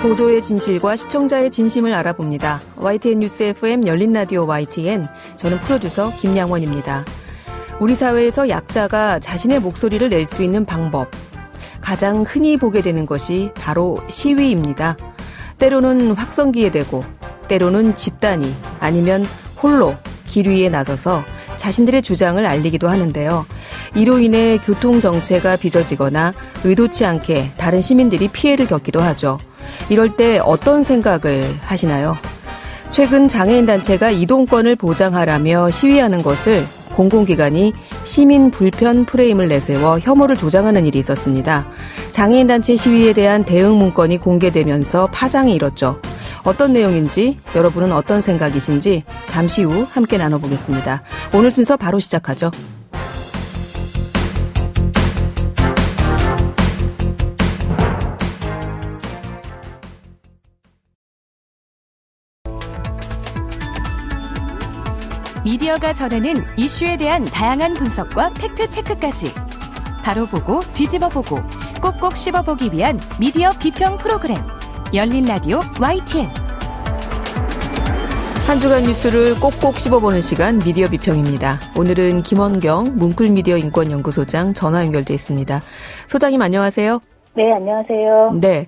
보도의 진실과 시청자의 진심을 알아봅니다. YTN 뉴스 FM 열린 라디오 YTN, 저는 프로듀서 김양원입니다. 우리 사회에서 약자가 자신의 목소리를 낼 수 있는 방법, 가장 흔히 보게 되는 것이 바로 시위입니다. 때로는 확성기에 대고, 때로는 집단이 아니면 홀로 길 위에 나서서 자신들의 주장을 알리기도 하는데요. 이로 인해 교통정체가 빚어지거나 의도치 않게 다른 시민들이 피해를 겪기도 하죠. 이럴 때 어떤 생각을 하시나요? 최근 장애인단체가 이동권을 보장하라며 시위하는 것을 공공기관이 시민 불편 프레임을 내세워 혐오를 조장하는 일이 있었습니다. 장애인단체 시위에 대한 대응 문건이 공개되면서 파장이 일었죠. 어떤 내용인지, 여러분은 어떤 생각이신지 잠시 후 함께 나눠보겠습니다. 오늘 순서 바로 시작하죠. 미디어가 전하는 이슈에 대한 다양한 분석과 팩트체크까지 바로 보고 뒤집어 보고 꼭꼭 씹어보기 위한 미디어 비평 프로그램 열린 라디오 YTN. 한 주간 뉴스를 꼭꼭 씹어보는 시간 미디어 비평입니다. 오늘은 김원경 문쿨미디어 인권연구소장 전화 연결돼 있습니다. 소장님 안녕하세요. 네, 안녕하세요. 네.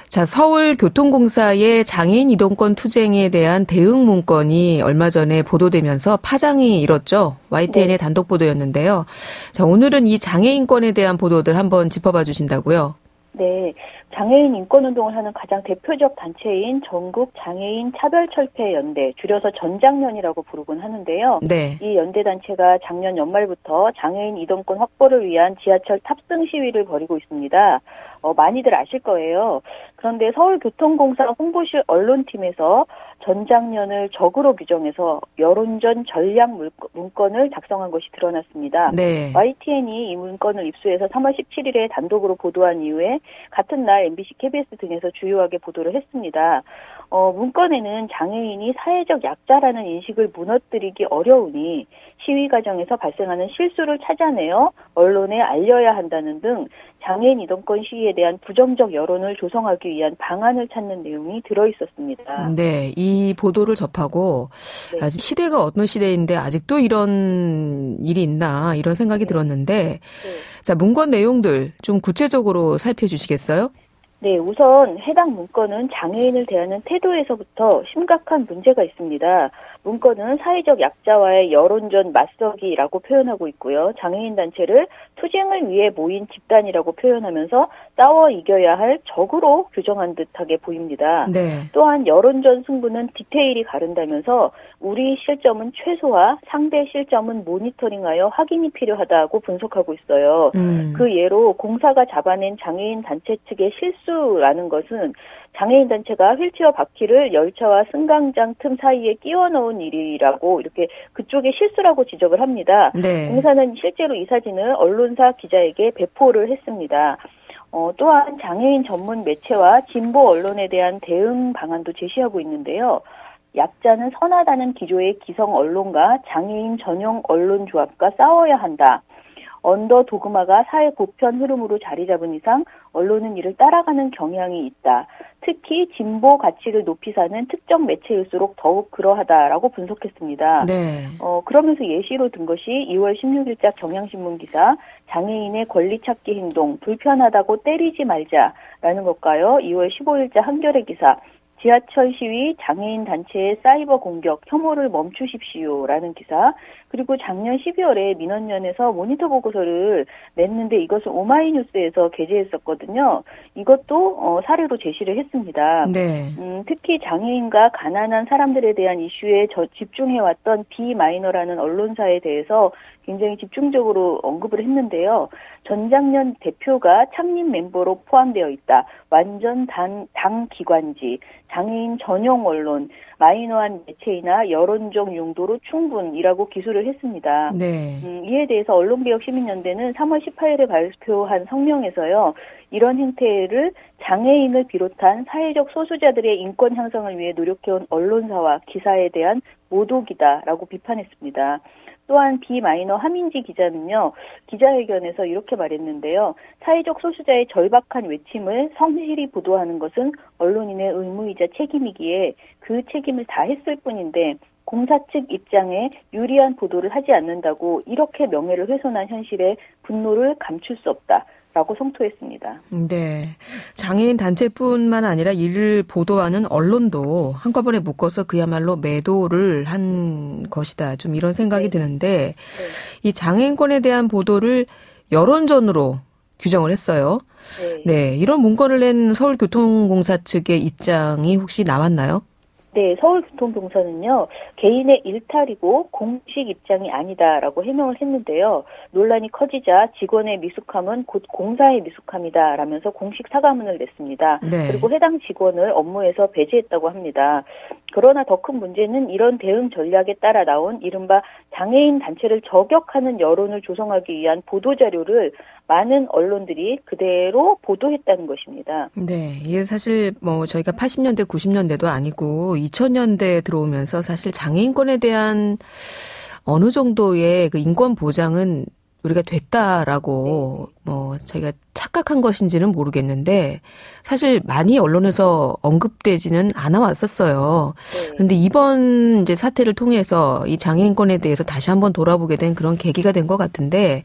자, 서울교통공사의 장애인 이동권 투쟁에 대한 대응 문건이 얼마 전에 보도되면서 파장이 일었죠. YTN의 단독 보도였는데요. 자, 오늘은 이 장애인권에 대한 보도들 한번 짚어봐 주신다고요? 네, 장애인 인권운동을 하는 가장 대표적 단체인 전국장애인 차별철폐연대, 줄여서 전장연이라고 부르곤 하는데요. 네. 이 연대단체가 작년 연말부터 장애인 이동권 확보를 위한 지하철 탑승 시위를 벌이고 있습니다. 많이들 아실 거예요. 그런데 서울교통공사 홍보실 언론팀에서 전장년을 적으로 규정해서 여론전 전략 문건을 작성한 것이 드러났습니다. 네. YTN이 이 문건을 입수해서 3월 17일에 단독으로 보도한 이후에 같은 날 MBC, KBS 등에서 주요하게 보도를 했습니다. 문건에는 장애인이 사회적 약자라는 인식을 무너뜨리기 어려우니 시위 과정에서 발생하는 실수를 찾아내어 언론에 알려야 한다는 등 장애인 이동권 시위에 대한 부정적 여론을 조성하기 위한 방안을 찾는 내용이 들어있었습니다. 네, 이 보도를 접하고 네. 시대가 어떤 시대인데 아직도 이런 일이 있나 이런 생각이 들었는데 네. 자, 문건 내용들 좀 구체적으로 살펴주시겠어요? 네, 우선 해당 문건은 장애인을 대하는 태도에서부터 심각한 문제가 있습니다. 문건은 사회적 약자와의 여론전 맞서기라고 표현하고 있고요. 장애인 단체를 투쟁을 위해 모인 집단이라고 표현하면서 싸워 이겨야 할 적으로 규정한 듯하게 보입니다. 네. 또한 여론전 승부는 디테일이 가른다면서 우리 실점은 최소화, 상대 실점은 모니터링하여 확인이 필요하다고 분석하고 있어요. 그 예로 공사가 잡아낸 장애인 단체 측의 실수라는 것은 장애인 단체가 휠체어 바퀴를 열차와 승강장 틈 사이에 끼워 넣은 일이라고 이렇게 그쪽의 실수라고 지적을 합니다. 네. 공사는 실제로 이 사진을 언론사 기자에게 배포를 했습니다. 또한 장애인 전문 매체와 진보 언론에 대한 대응 방안도 제시하고 있는데요. 약자는 선하다는 기조의 기성 언론과 장애인 전용 언론 조합과 싸워야 한다. 언더 도그마가 사회 보편 흐름으로 자리 잡은 이상 언론은 이를 따라가는 경향이 있다. 특히 진보 가치를 높이 사는 특정 매체일수록 더욱 그러하다라고 분석했습니다. 네. 그러면서 예시로 든 것이 2월 16일자 경향신문 기사 장애인의 권리 찾기 행동 불편하다고 때리지 말자라는 것과요. 2월 15일자 한겨레 기사 지하철 시위 장애인 단체의 사이버 공격 혐오를 멈추십시오라는 기사, 그리고 작년 12월에 민원연에서 모니터 보고서를 냈는데 이것을 오마이뉴스에서 게재했었거든요. 이것도 사례로 제시를 했습니다. 네. 특히 장애인과 가난한 사람들에 대한 이슈에 집중해왔던 비마이너라는 언론사에 대해서 굉장히 집중적으로 언급을 했는데요. 전장년 대표가 창립 멤버로 포함되어 있다. 완전 당 기관지, 장애인 전용 언론, 마이너한 매체이나 여론적 용도로 충분이라고 기술을 했습니다. 네. 이에 대해서 언론개혁시민연대는 3월 18일에 발표한 성명에서요. 이런 행태를 장애인을 비롯한 사회적 소수자들의 인권 향상을 위해 노력해온 언론사와 기사에 대한 모독이다라고 비판했습니다. 또한 비마이너 하민지 기자는요, 기자회견에서 이렇게 말했는데요. 사회적 소수자의 절박한 외침을 성실히 보도하는 것은 언론인의 의무이자 책임이기에 그 책임을 다했을 뿐인데 공사 측 입장에 유리한 보도를 하지 않는다고 이렇게 명예를 훼손한 현실에 분노를 감출 수 없다라고 성토했습니다. 네, 장애인 단체뿐만 아니라 이를 보도하는 언론도 한꺼번에 묶어서 그야말로 매도를 한 것이다. 좀 이런 생각이 드는데 이 장애인권에 대한 보도를 여론전으로 규정을 했어요. 네, 이런 문건을 낸 서울교통공사 측의 입장이 혹시 나왔나요? 네, 서울교통공사는요, 개인의 일탈이고 공식 입장이 아니다라고 해명을 했는데요. 논란이 커지자 직원의 미숙함은 곧 공사의 미숙함이다라면서 공식 사과문을 냈습니다. 네. 그리고 해당 직원을 업무에서 배제했다고 합니다. 그러나 더 큰 문제는 이런 대응 전략에 따라 나온 이른바 장애인 단체를 저격하는 여론을 조성하기 위한 보도자료를 많은 언론들이 그대로 보도했다는 것입니다. 네, 이게 사실 저희가 80년대, 90년대도 아니고 2000년대에 들어오면서 사실 장애인권에 대한 어느 정도의 그 인권 보장은 우리가 됐다라고 저희가 착각한 것인지는 모르겠는데 사실 많이 언론에서 언급되지는 않아 왔었어요. 그런데 이번 이제 사태를 통해서 이 장애인권에 대해서 다시 한번 돌아보게 된 그런 계기가 된 것 같은데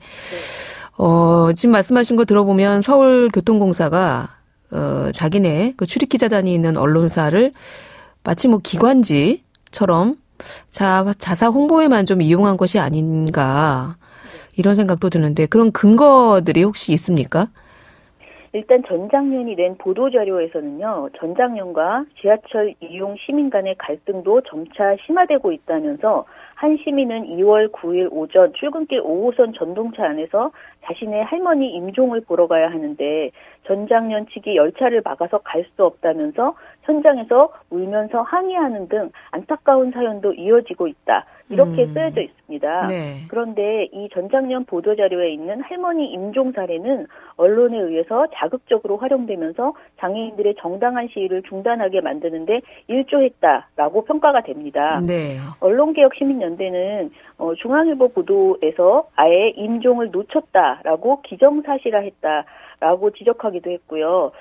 지금 말씀하신 거 들어보면 서울교통공사가 자기네 그 출입기자단이 있는 언론사를 마치 기관지처럼 자사 홍보에만 좀 이용한 것이 아닌가 이런 생각도 드는데 그런 근거들이 혹시 있습니까? 일단 전장년이 낸 보도자료에서는요. 전장년과 지하철 이용 시민 간의 갈등도 점차 심화되고 있다면서 한 시민은 2월 9일 오전 출근길 5호선 전동차 안에서 자신의 할머니 임종을 보러 가야 하는데 전장년 측이 열차를 막아서 갈 수 없다면서 현장에서 울면서 항의하는 등 안타까운 사연도 이어지고 있다. 이렇게 쓰여져 있습니다. 네. 그런데 이 전장년 보도자료에 있는 할머니 임종 사례는 언론에 의해서 자극적으로 활용되면서 장애인들의 정당한 시위를 중단하게 만드는데 일조했다라고 평가가 됩니다. 네. 언론개혁시민연대는 중앙일보 보도에서 아예 임종을 놓쳤다라고 기정사실화했다라고 지적하기도 했고요.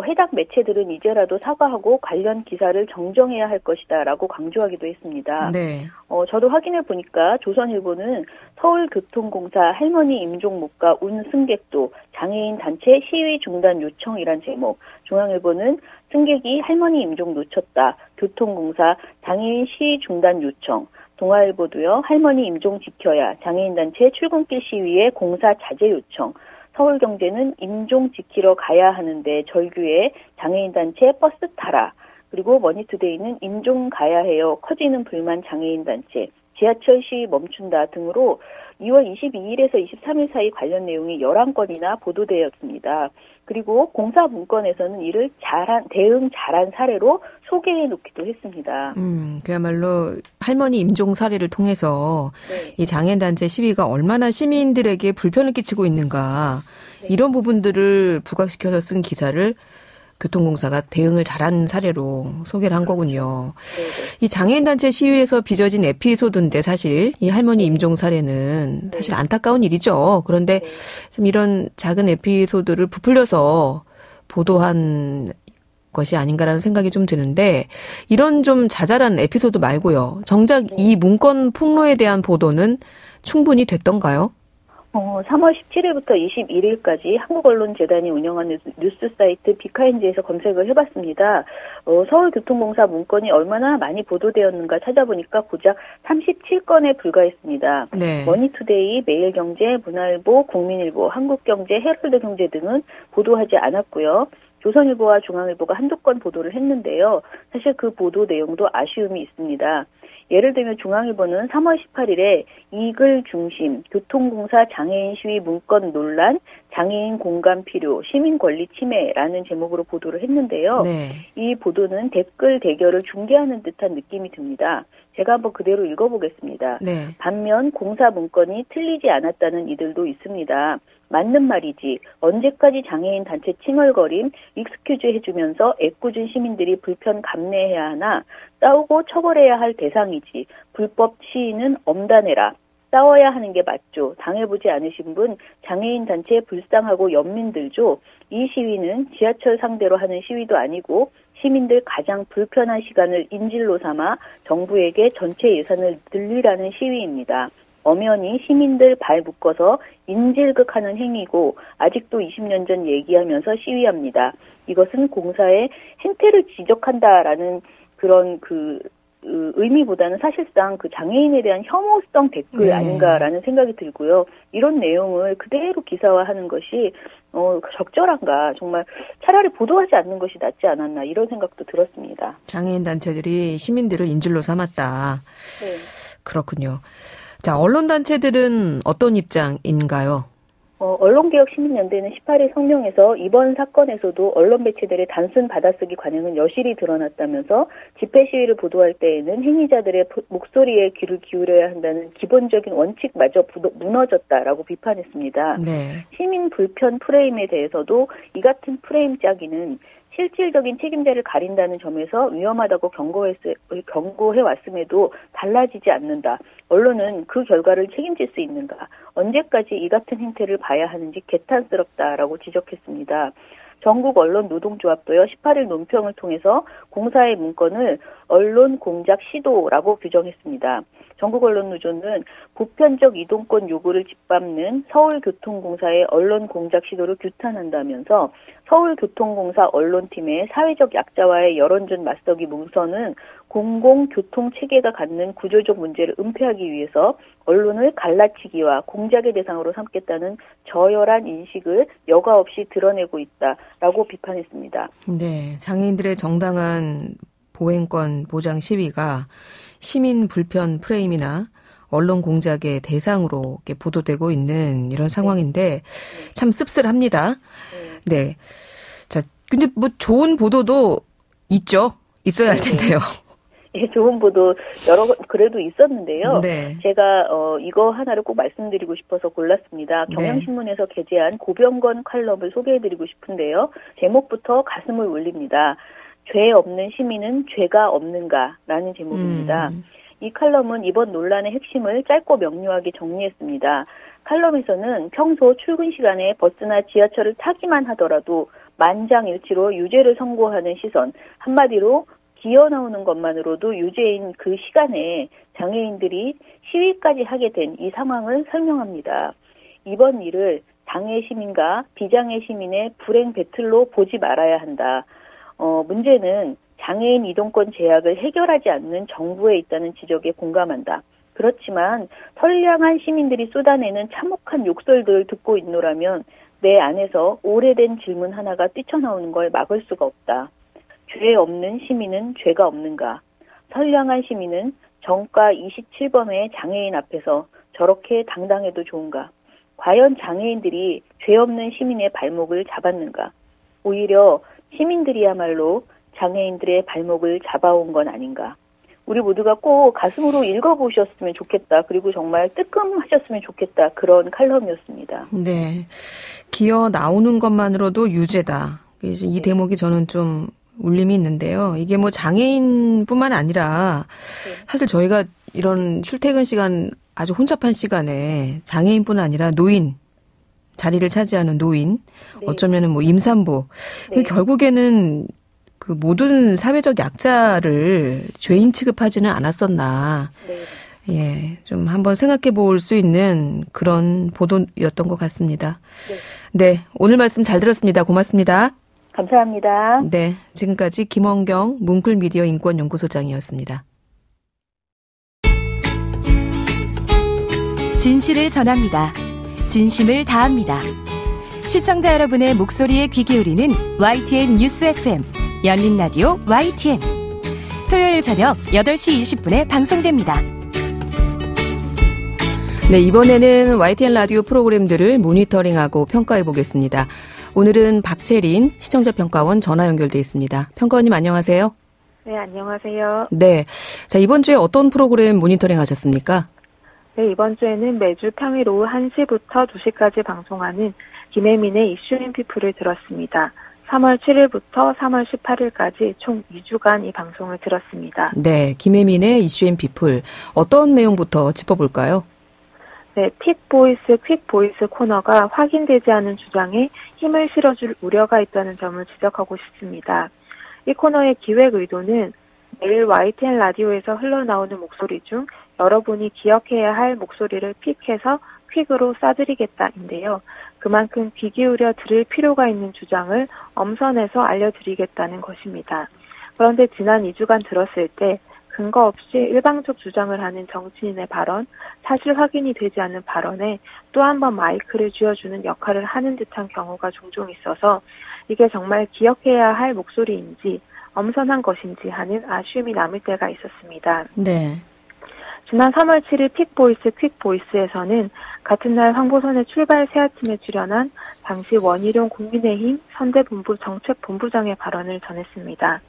해당 매체들은 이제라도 사과하고 관련 기사를 정정해야 할 것이다라고 강조하기도 했습니다. 네. 저도 확인해 보니까 조선일보는 서울교통공사 할머니 임종 못 가 운 승객도 장애인 단체 시위 중단 요청이란 제목, 중앙일보는 승객이 할머니 임종 놓쳤다, 교통공사 장애인 시위 중단 요청, 동아일보도요 할머니 임종 지켜야 장애인 단체 출근길 시위에 공사 자제 요청, 서울경제는 임종 지키러 가야 하는데 절규에 장애인 단체 버스 타라. 그리고 머니투데이는 임종 가야 해요. 커지는 불만 장애인 단체. 지하철 시위 멈춘다 등으로 2월 22일에서 23일 사이 관련 내용이 11건이나 보도되었습니다. 그리고 공사 문건에서는 이를 대응 잘한 사례로 소개해 놓기도 했습니다. 그야말로 할머니 임종 사례를 통해서 이 장애인단체 시위가 얼마나 시민들에게 불편을 끼치고 있는가 이런 부분들을 부각시켜서 쓴 기사를 교통공사가 대응을 잘한 사례로 소개를 한 거군요. 이 장애인단체 시위에서 빚어진 에피소드인데 사실 이 할머니 임종 사례는 사실 안타까운 일이죠. 그런데 좀 이런 작은 에피소드를 부풀려서 보도한 것이 아닌가라는 생각이 좀 드는데 이런 좀 자잘한 에피소드 말고요. 정작 이 문건 폭로에 대한 보도는 충분히 됐던가요? 3월 17일부터 21일까지 한국언론재단이 운영하는 뉴스 사이트 비카인지에서 검색을 해봤습니다. 서울교통공사 문건이 얼마나 많이 보도되었는가 찾아보니까 고작 37건에 불과했습니다. 네. 머니투데이, 매일경제, 문화일보, 국민일보, 한국경제, 헤럴드경제 등은 보도하지 않았고요. 조선일보와 중앙일보가 한두 건 보도를 했는데요. 사실 그 보도 내용도 아쉬움이 있습니다. 예를 들면 중앙일보는 3월 18일에 이글 중심, 교통공사 장애인 시위 문건 논란, 장애인 공감 필요, 시민 권리 침해라는 제목으로 보도를 했는데요. 네. 이 보도는 댓글 대결을 중계하는 듯한 느낌이 듭니다. 제가 한번 그대로 읽어보겠습니다. 네. 반면 공사 문건이 틀리지 않았다는 이들도 있습니다. 맞는 말이지. 언제까지 장애인 단체 칭얼거림, 익스큐즈 해주면서 애꿎은 시민들이 불편 감내해야 하나? 싸우고 처벌해야 할 대상이지. 불법 시위는 엄단해라. 싸워야 하는 게 맞죠. 당해보지 않으신 분, 장애인 단체 불쌍하고 연민들죠. 이 시위는 지하철 상대로 하는 시위도 아니고 시민들 가장 불편한 시간을 인질로 삼아 정부에게 전체 예산을 늘리라는 시위입니다. 엄연히 시민들 발 묶어서 인질극하는 행위고 아직도 20년 전 얘기하면서 시위합니다. 이것은 공사의 행태를 지적한다라는 그런 의미보다는 사실상 그 장애인에 대한 혐오성 댓글 네. 아닌가라는 생각이 들고요. 이런 내용을 그대로 기사화하는 것이 적절한가, 정말 차라리 보도하지 않는 것이 낫지 않았나 이런 생각도 들었습니다. 장애인 단체들이 시민들을 인질로 삼았다. 네. 그렇군요. 자, 언론 단체들은 어떤 입장인가요? 언론개혁시민연대는 18일 성명에서 이번 사건에서도 언론 매체들의 단순 받아쓰기 관행은 여실히 드러났다면서 집회 시위를 보도할 때에는 행위자들의 목소리에 귀를 기울여야 한다는 기본적인 원칙마저 무너졌다라고 비판했습니다. 네. 시민 불편 프레임에 대해서도 이 같은 프레임 짜기는 실질적인 책임자를 가린다는 점에서 위험하다고 경고해왔음에도 달라지지 않는다. 언론은 그 결과를 책임질 수 있는가? 언제까지 이 같은 행태를 봐야 하는지 개탄스럽다라고 지적했습니다. 전국 언론 노동조합도요 18일 논평을 통해서 공사의 문건을 언론 공작 시도라고 규정했습니다. 전국언론노조는 보편적 이동권 요구를 짓밟는 서울교통공사의 언론 공작 시도를 규탄한다면서 서울교통공사 언론팀의 사회적 약자와의 여론전 맞서기 문서는 공공교통체계가 갖는 구조적 문제를 은폐하기 위해서 언론을 갈라치기와 공작의 대상으로 삼겠다는 저열한 인식을 여과 없이 드러내고 있다라고 비판했습니다. 네, 장애인들의 정당한 보행권 보장 시위가 시민 불편 프레임이나 언론 공작의 대상으로 이렇게 보도되고 있는 이런 상황인데 참 씁쓸합니다. 네. 자, 근데 뭐 좋은 보도도 있죠. 있어야 할 텐데요. 예, 좋은 보도 그래도 있었는데요. 네. 제가 이거 하나를 꼭 말씀드리고 싶어서 골랐습니다. 경향신문에서 게재한 고병건 칼럼을 소개해드리고 싶은데요. 제목부터 가슴을 울립니다. 죄 없는 시민은 죄가 없는가라는 제목입니다. 이 칼럼은 이번 논란의 핵심을 짧고 명료하게 정리했습니다. 칼럼에서는 평소 출근 시간에 버스나 지하철을 타기만 하더라도 만장일치로 유죄를 선고하는 시선, 한마디로 기어 나오는 것만으로도 유죄인 그 시간에 장애인들이 시위까지 하게 된 이 상황을 설명합니다. 이번 일을 장애 시민과 비장애 시민의 불행 배틀로 보지 말아야 한다. 문제는 장애인 이동권 제약을 해결하지 않는 정부에 있다는 지적에 공감한다. 그렇지만 선량한 시민들이 쏟아내는 참혹한 욕설들을 듣고 있노라면 내 안에서 오래된 질문 하나가 뛰쳐나오는 걸 막을 수가 없다. 죄 없는 시민은 죄가 없는가? 선량한 시민은 정가 27범의 장애인 앞에서 저렇게 당당해도 좋은가? 과연 장애인들이 죄 없는 시민의 발목을 잡았는가? 오히려 시민들이야말로 장애인들의 발목을 잡아온 건 아닌가? 우리 모두가 꼭 가슴으로 읽어보셨으면 좋겠다. 그리고 정말 뜨끔하셨으면 좋겠다. 그런 칼럼이었습니다. 네. 기어 나오는 것만으로도 유죄다. 이 대목이 저는 좀 울림이 있는데요. 이게 뭐 장애인뿐만 아니라 사실 저희가 이런 출퇴근 시간 아주 혼잡한 시간에 장애인뿐 아니라 노인, 자리를 차지하는 노인, 네. 어쩌면은 뭐 임산부, 네. 결국에는 그 모든 사회적 약자를 죄인 취급하지는 않았었나. 네. 예, 좀 한번 생각해 볼 수 있는 그런 보도였던 것 같습니다. 네. 네, 오늘 말씀 잘 들었습니다. 고맙습니다. 감사합니다. 네, 지금까지 김원경 뭉클미디어 인권연구소장이었습니다. 진실을 전합니다. 진심을 다합니다. 시청자 여러분의 목소리에 귀 기울이는 YTN 뉴스 FM 열린 라디오 YTN 토요일 저녁 8시 20분에 방송됩니다. 네, 이번에는 YTN 라디오 프로그램들을 모니터링하고 평가해 보겠습니다. 오늘은 박채린 시청자평가원 전화 연결돼 있습니다. 평가원님 안녕하세요. 네, 안녕하세요. 네, 자 이번 주에 어떤 프로그램 모니터링 하셨습니까? 네, 이번 주에는 매주 평일 오후 1시부터 2시까지 방송하는 김혜민의 이슈 앤 피플을 들었습니다. 3월 7일부터 3월 18일까지 총 2주간 이 방송을 들었습니다. 네, 김혜민의 이슈 앤 피플. 어떤 내용부터 짚어볼까요? 네, 픽보이스, 퀵보이스 코너가 확인되지 않은 주장에 힘을 실어줄 우려가 있다는 점을 지적하고 싶습니다. 이 코너의 기획 의도는 매일 YTN 라디오에서 흘러나오는 목소리 중 여러분이 기억해야 할 목소리를 픽해서 퀵으로 싸드리겠다인데요. 그만큼 귀 기울여 들을 필요가 있는 주장을 엄선해서 알려드리겠다는 것입니다. 그런데 지난 2주간 들었을 때 근거 없이 일방적 주장을 하는 정치인의 발언, 사실 확인이 되지 않는 발언에 또 한 번 마이크를 쥐어주는 역할을 하는 듯한 경우가 종종 있어서 이게 정말 기억해야 할 목소리인지 엄선한 것인지 하는 아쉬움이 남을 때가 있었습니다. 네. 지난 3월 7일 픽보이스 퀵보이스에서는 같은 날 황보선의 출발 새아침에 출연한 당시 원희룡 국민의힘 선대본부 정책본부장의 발언을 전했습니다.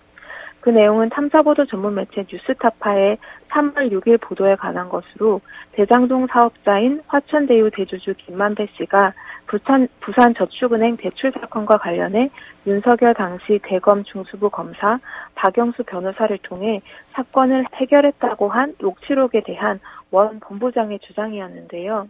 그 내용은 탐사보도 전문 매체 뉴스타파의 3월 6일 보도에 관한 것으로 대장동 사업자인 화천대유 대주주 김만배 씨가 부산저축은행 대출 사건과 관련해 윤석열 당시 대검 중수부 검사 박영수 변호사를 통해 사건을 해결했다고 한 녹취록에 대한 원 본부장의 주장이었는데요.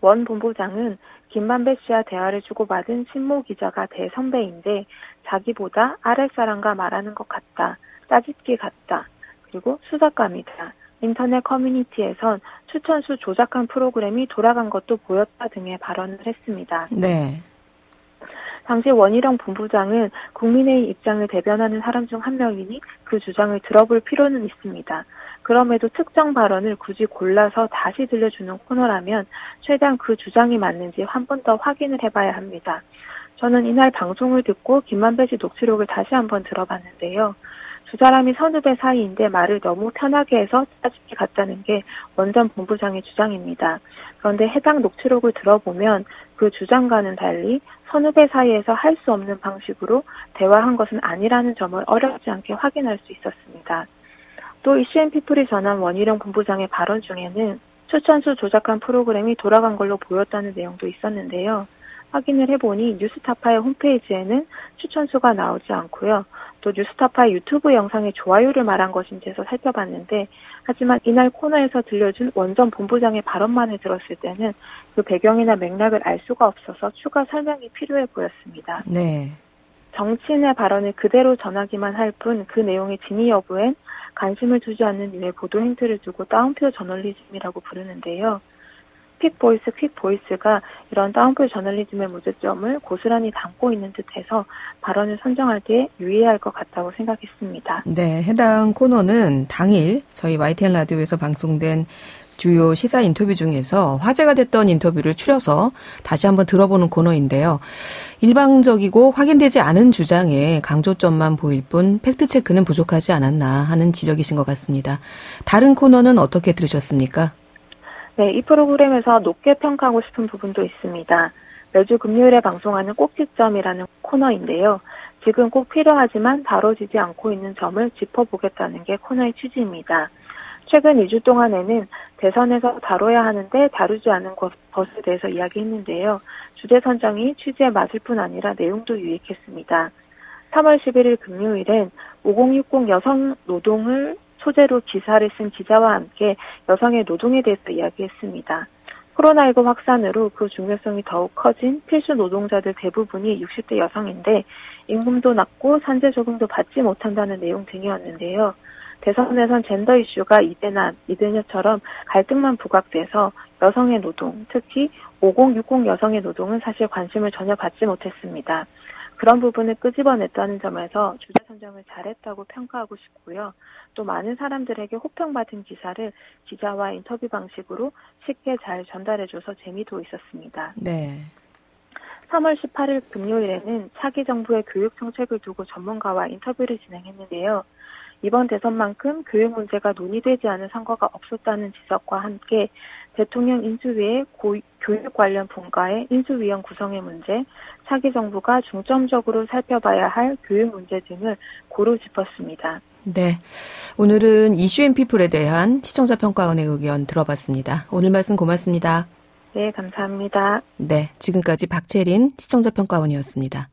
원 본부장은 김만배 씨와 대화를 주고받은 신모 기자가 대선배인데 자기보다 아랫사람과 말하는 것 같다. 따집기 같다. 그리고 수작감이다. 인터넷 커뮤니티에선 추천수 조작한 프로그램이 돌아간 것도 보였다 등의 발언을 했습니다. 네. 당시 원희룡 본부장은 국민의 입장을 대변하는 사람 중 한 명이니 그 주장을 들어볼 필요는 있습니다. 그럼에도 특정 발언을 굳이 골라서 다시 들려주는 코너라면 최대한 그 주장이 맞는지 한 번 더 확인을 해봐야 합니다. 저는 이날 방송을 듣고 김만배 씨 녹취록을 다시 한번 들어봤는데요. 두 사람이 선후배 사이인데 말을 너무 편하게 해서 짜집기 같다는 게 원전 본부장의 주장입니다. 그런데 해당 녹취록을 들어보면 그 주장과는 달리 선후배 사이에서 할 수 없는 방식으로 대화한 것은 아니라는 점을 어렵지 않게 확인할 수 있었습니다. 또 이슈앤피플이 전한 원희룡 본부장의 발언 중에는 추천수 조작한 프로그램이 돌아간 걸로 보였다는 내용도 있었는데요. 확인을 해보니 뉴스타파의 홈페이지에는 추천수가 나오지 않고요. 또 뉴스타파의 유튜브 영상에 좋아요를 말한 것인지에서 살펴봤는데 하지만 이날 코너에서 들려준 원전 본부장의 발언만을 들었을 때는 그 배경이나 맥락을 알 수가 없어서 추가 설명이 필요해 보였습니다. 네. 정치인의 발언을 그대로 전하기만 할 뿐 그 내용의 진위 여부엔 관심을 두지 않는 이유의 보도 행태를 두고 따옴표 저널리즘이라고 부르는데요. 픽보이스, 퀵보이스가 이런 따옴표 저널리즘의 문제점을 고스란히 담고 있는 듯해서 발언을 선정할 때 유의해야 할 것 같다고 생각했습니다. 네, 해당 코너는 당일 저희 YTN 라디오에서 방송된 주요 시사 인터뷰 중에서 화제가 됐던 인터뷰를 추려서 다시 한번 들어보는 코너인데요. 일방적이고 확인되지 않은 주장에 강조점만 보일 뿐 팩트체크는 부족하지 않았나 하는 지적이신 것 같습니다. 다른 코너는 어떻게 들으셨습니까? 네, 이 프로그램에서 높게 평가하고 싶은 부분도 있습니다. 매주 금요일에 방송하는 꼭지점이라는 코너인데요. 지금 꼭 필요하지만 다뤄지지 않고 있는 점을 짚어보겠다는 게 코너의 취지입니다. 최근 2주 동안에는 대선에서 다뤄야 하는데 다루지 않은 것에 대해서 이야기했는데요. 주제 선정이 취지에 맞을 뿐 아니라 내용도 유익했습니다. 3월 11일 금요일엔 5060 여성 노동을 소재로 기사를 쓴 기자와 함께 여성의 노동에 대해서 이야기했습니다. 코로나19 확산으로 그 중요성이 더욱 커진 필수 노동자들 대부분이 60대 여성인데 임금도 낮고 산재 적응도 받지 못한다는 내용 등이었는데요. 대선에선 젠더 이슈가 이대남, 이대녀처럼 갈등만 부각돼서 여성의 노동, 특히 5060 여성의 노동은 사실 관심을 전혀 받지 못했습니다. 그런 부분을 끄집어냈다는 점에서 주제 선정을 잘했다고 평가하고 싶고요. 또 많은 사람들에게 호평받은 기사를 기자와 인터뷰 방식으로 쉽게 잘 전달해줘서 재미도 있었습니다. 네. 3월 18일 금요일에는 차기 정부의 교육 정책을 두고 전문가와 인터뷰를 진행했는데요. 이번 대선만큼 교육 문제가 논의되지 않은 선거가 없었다는 지적과 함께 대통령 인수위의 교육 관련 분과의 인수위원 구성의 문제, 차기 정부가 중점적으로 살펴봐야 할 교육 문제 등을 고루 짚었습니다. 네, 오늘은 이슈앤피플에 대한 시청자 평가원의 의견 들어봤습니다. 오늘 말씀 고맙습니다. 네, 감사합니다. 네, 지금까지 박채린 시청자 평가원이었습니다.